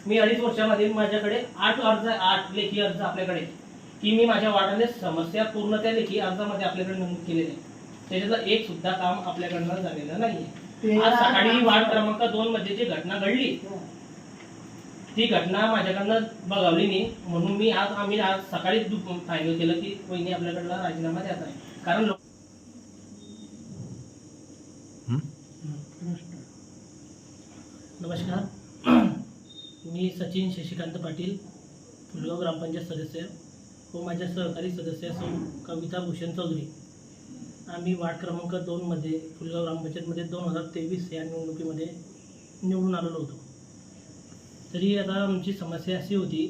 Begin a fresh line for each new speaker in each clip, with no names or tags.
मी 2.5 वर्षामध्ये माझ्याकडे 8 लेखी अर्ज आपल्याकडे की मी माझ्या वार्डाने समस्या पूर्ण त्या लेखी अर्जामध्ये आपल्याकडे नमूद केलेले आहे. त्याच्यातलं एक सुद्धा काम आपल्याकडनं झालेलं नाहीये. आज सकाळी वार्ड क्रमांक 2 मध्ये जी घटना घडली ती घटना माझ्याकडनं बघावली नाही, म्हणून आम्ही आज सकाळी फायनल केलं की वहिनी आपल्याकडला राजीनामा द्यायचा आहे. कारण नमस्कार, मी सचिन शशिकांत पाटील, फुलगाव ग्रामपंचायत सदस्य व माझ्या सहकारी सदस्य कविता भूषण चौधरी. आम्ही वार्ड क्रमांक 2 मध्ये फुलगाव ग्रामपंचायतमध्ये 2023 या निवडणुकीमध्ये निवडून आलेलो होतो. तरी आता आमची समस्या अशी होती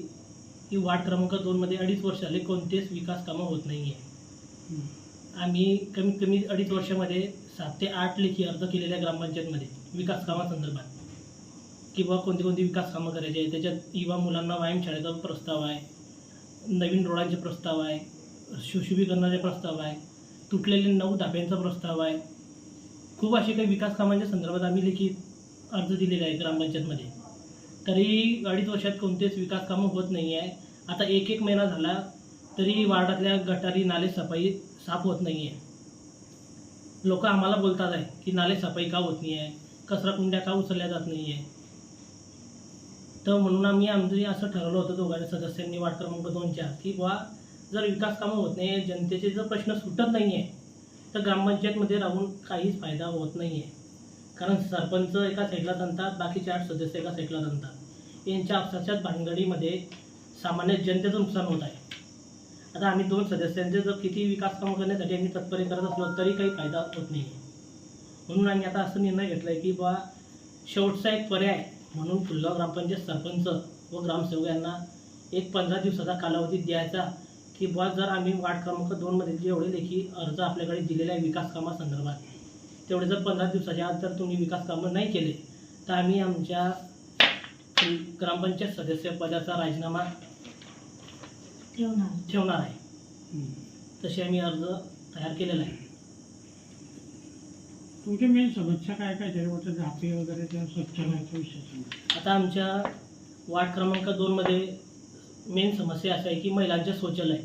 की वार्ड क्रमांक 2 मध्ये 2.5 वर्ष झाले कोणतेच विकास कामं होत नाही आहे. आम्ही कमीत कमी 2.5 वर्षामध्ये 7 ते 8 लेखी अर्ज केलेल्या ग्रामपंचायतमध्ये विकास कामासंदर्भात किंवा कोणती विकास कामं करायची आहे. त्याच्यात युवा मुलांना व्यायाम शाळेचा प्रस्ताव आहे, नवीन रोडांचे प्रस्ताव आहे, सुशोभीकरणाचे प्रस्ताव आहे, तुटलेले 9 धाब्यांचा प्रस्ताव आहे. खूप असे काही विकास कामांच्या संदर्भात आम्ही लेखी अर्ज दिलेले आहे ग्रामपंचायतमध्ये. तरी 2.5 वर्षात कोणतेच विकास कामं होत नाही आहे. आता एक महिना झाला तरी वार्डातल्या गटारी नाले सफाई साफ होत नाही आहे. लोक आम्हाला बोलतात आहे की नाले सफाई का होत नाही आहे, कचरा कुंड्या का उचलल्या जात नाही आहे. तर म्हणून आम्ही असं ठरवलं होतं दोघांच्या सदस्यांनी वार्ड क्रमांक 2च्या की बुवा जर विकास कामं होत नाही, जनतेचे जर प्रश्न सुटत नाही आहे तर ग्रामपंचायतमध्ये राहून काहीच फायदा होत नाही आहे. कारण सरपंच एका साईडला tanतात, बाकीचे 8 सदस्य एका साईडला tanतात. यांच्या आपसाच्याच भानगडीमध्ये सामान्य जनतेचं नुकसान होत आहे. आता आम्ही 2 सदस्यांचे जर किती विकास कामं करण्यासाठी आम्ही तत्परे करत असलो तरी काही फायदा होत नाही आहे. म्हणून आम्ही आता असं निर्णय घेतला आहे की बुवा शेवटचा एक पर्याय म्हणून फुलगाव ग्रामपंचायत सरपंच व ग्रामसेवक यांना एक 15 दिवसाचा कालावधी द्यायचा की बुवा जर आम्ही वार्ड क्रमांक 2 मध्ये जेवढे लेखी अर्ज आपल्याकडे दिलेले आहे विकास कामासंदर्भात तेवढे जर 15 दिवसाच्या आत जर तुम्ही विकास कामं नाही केले तर आम्ही आमच्या ग्रामपंचायत सदस्य पदाचा राजीनामा ठेवणार आहे. तसे आम्ही अर्ज तयार केलेला आहे.
तुमची मेन समस्या काय काय त्याच्यावरचं झापे वगैरे त्या स्वच्छतेचा विषय?
आता आमच्या वार्ड क्रमांक 2 मध्ये मेन समस्या अशी आहे की महिलांचे शौचालय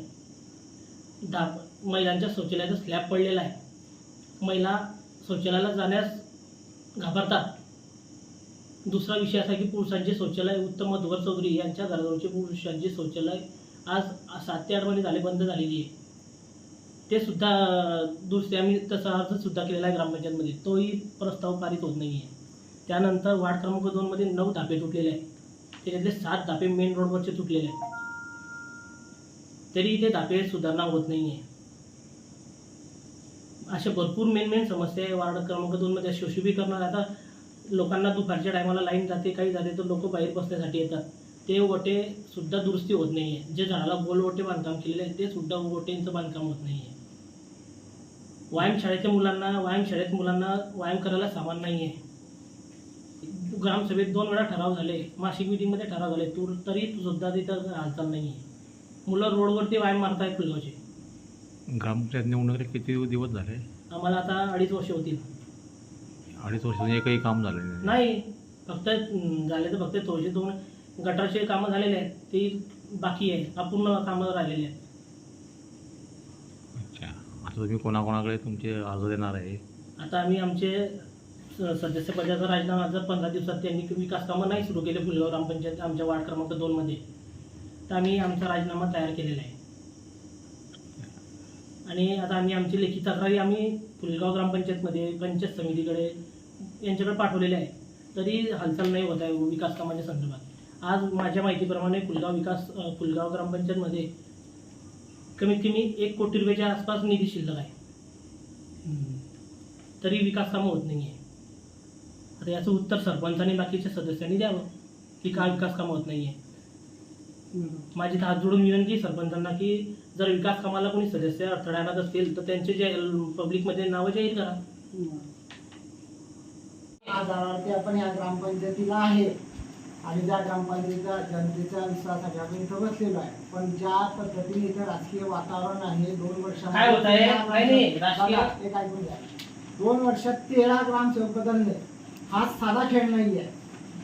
महिलांच्या शौचालयाचा स्लॅब पडलेला आहे. महिला शौचालयाला जाण्यास घाबरतात. दुसरा विषय असा आहे की पुरुषांचे शौचालय उत्तम मधुकर चौधरी यांच्या घराजवळचे पुरुषांचे शौचालय आज 7 ते 8 महिने झाले बंद झालेली आहे. ते सुद्धा दुसरे आम्ही तसा अर्ज सुद्धा केलेला आहे ग्रामपंचायतमध्ये, तोही प्रस्ताव पारित होत नाही आहे. त्यानंतर वार्ड क्रमांक 2 मध्ये 9 धापे तुटलेले आहेत. त्याच्यातले 7 धापे मेन रोडवरचे तुटलेले आहेत. तरी इथे धापे सुधारणा होत नाही आहे. अशा भरपूर मेन समस्या आहे वार्ड क्रमांक 2 मध्ये. सुशोभीकरण आता लोकांना दुपारच्या टायमाला लाईन जाते, काही जाते तर लोक बाहेर बसण्यासाठी येतात. ते ओटे सुद्धा दुरुस्ती होत नाही आहे. जे झाडाला गोल ओटे बांधकाम केलेले आहे ते सुद्धा ओटेंचं बांधकाम होत नाही आहे. व्यायाम शाळेत मुलांना व्यायाम करायला सामान नाही आहे. ग्रामसभेत 2 वेळा ठराव झाले, मासिक मीटिंगमध्ये ठराव झाले, तरी सुद्धा तिथं हालचाल नाही आहे. मुलं रोडवरती व्यायाम मारतायत फुलगावचे.
ग्रामपंचायत निवडणुकीला किती दिवस झाले?
आम्हाला आता 2.5 वर्ष होतील.
2.5 वर्षात एकही काम झालं
नाही. फक्त झाले तर फक्त थोडेसे 2 गटारचे कामं झालेले आहेत, ते बाकी आहे. अपूर्ण कामं राहिलेली आहेत.
अच्छा, आता तुम्ही कोणाकोणाकडे तुमचे अर्ज देणार आहे?
आता आम्ही आमचे सदस्य पदाचा राजीनामा जर 15 दिवसात त्यांनी विकास कामं नाही सुरू केले फुलगाव ग्रामपंचायत आमच्या वार्ड क्रमांक 2 मध्ये तर आम्ही आमचा राजीनामा तयार केलेला आहे. आणि आता आम्ही आमची लेखी तक्रारी आम्ही फुलगाव ग्रामपंचायतमध्ये पंचायत समितीकडे यांच्याकडे पाठवलेल्या आहे. तरी हालचाल नाही होत आहे विकास कामांच्या संदर्भात. आज माझ्या माहितीप्रमाणे फुलगाव ग्रामपंचायतमध्ये कमीत कमी 1 कोटी रुपयाच्या आसपास निधी शिल्लक आहे. तरी विकास कामं होत नाही आहे. आता याचं उत्तर सरपंचांनी बाकीच्या सदस्यांनी द्यावं की का विकास कामं होत नाही आहे. माझी हात जोडून विनंती सरपंचांना की जर विकास कामाला कोणी सदस्य अडथळा आणत असतील तर त्यांचे जे पब्लिकमध्ये नावं जाहीर करा.
आधारार्थी आपण या ग्रामपंचायतीला आहे आणि ज्या ग्रामपंचायतीचा जनतेचा विश्वास आपण इथं बसलेलो आहे. पण ज्या पद्धतीने इथं राजकीय वातावरण आहे 2 वर्षात
काय होत आहे? काय नाही राजकीय
एक ऐकून घ्या. 2 वर्षात 13 ग्रामसेवक बदलले. हा साधा खेळ नाही आहे.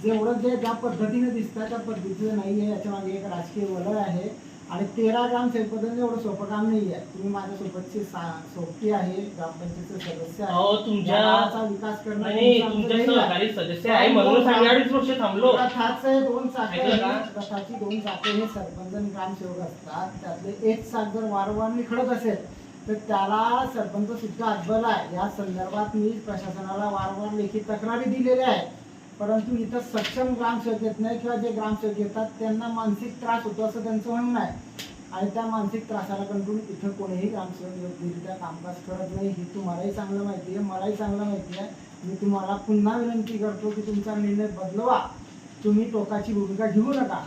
जेवढं जे ज्या पद्धतीने दिसतं त्या पद्धतीचं नाही आहे. याच्या मागे एक राजकीय वलय आहे आणि 13 ग्रामसेवक पदांनी एवढं सोपं काम नाही आहे. तुम्ही माझ्यासोबतची सोबती आहे, ग्रामपंचायतचे सदस्य आहे.
अहो, तुमच्या
गावाचा विकास करणं
नाही,
तुमचं
तुमच्या
ध्येय आहे.
सहकारी सदस्य आहे म्हणून आम्ही 2.5 वर्ष थांबलो.
रथाचे 2 चाके
ऐकलं का?
रथाची 2 चाके हे सरपंच आणि ग्रामसेवक असतात. त्यातले एक चाक जर वारंवार निखळत असेल तर त्याला सरपंच सुद्धा अद्बल आहे. या संदर्भात मी प्रशासनाला वारंवार लेखी तक्रारी दिलेल्या आहेत. परंतु इथं सक्षम ग्रामसेवक येत नाही किंवा जे ग्रामसेवक येतात त्यांना मानसिक त्रास होतो असं त्यांचं म्हणणं आहे. आणि त्या मानसिक त्रासाला कंट्रोल इथं कोणीही ग्रामसेवक योग्यरित्या कामकाज करत नाही. हे तुम्हालाही चांगलं माहिती आहे, मलाही चांगलं माहिती आहे. मी तुम्हाला पुन्हा विनंती करतो की तुमचा निर्णय बदलवा. तुम्ही टोकाची भूमिका घेऊ नका.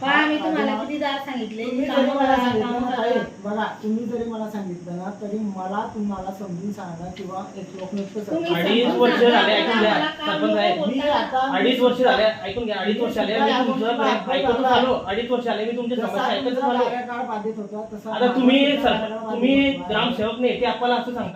पण आम्ही तुम्हाला कितीदा सांगितले
तुम्ही जरी मला सांगितलं ना ताई, बघा तुम्ही जरी मला सांगितलं ना तरी मला तुम्हाला समजून सांगा किंवा एक लोकनृत्य
तुम्ही
2.5 वर्ष झाले, ऐकून घ्या सरपंच साहेब.
मी आता
2.5 वर्ष झाले, ऐकून घ्या. 2.5 वर्ष आले मी तुमचं ऐकतच आलो. 2.5 वर्ष आले मी तुमच्या
जसा
समस्या ऐकतच
तुमचा
आलो.
कार्यकाळ बाधित होता तसा
आता तुम्ही
माझा कार्यकाळ बाधित
तुम्ही
होता.
ग्रामसेवक नाही ते आपल्याला असं सांगता.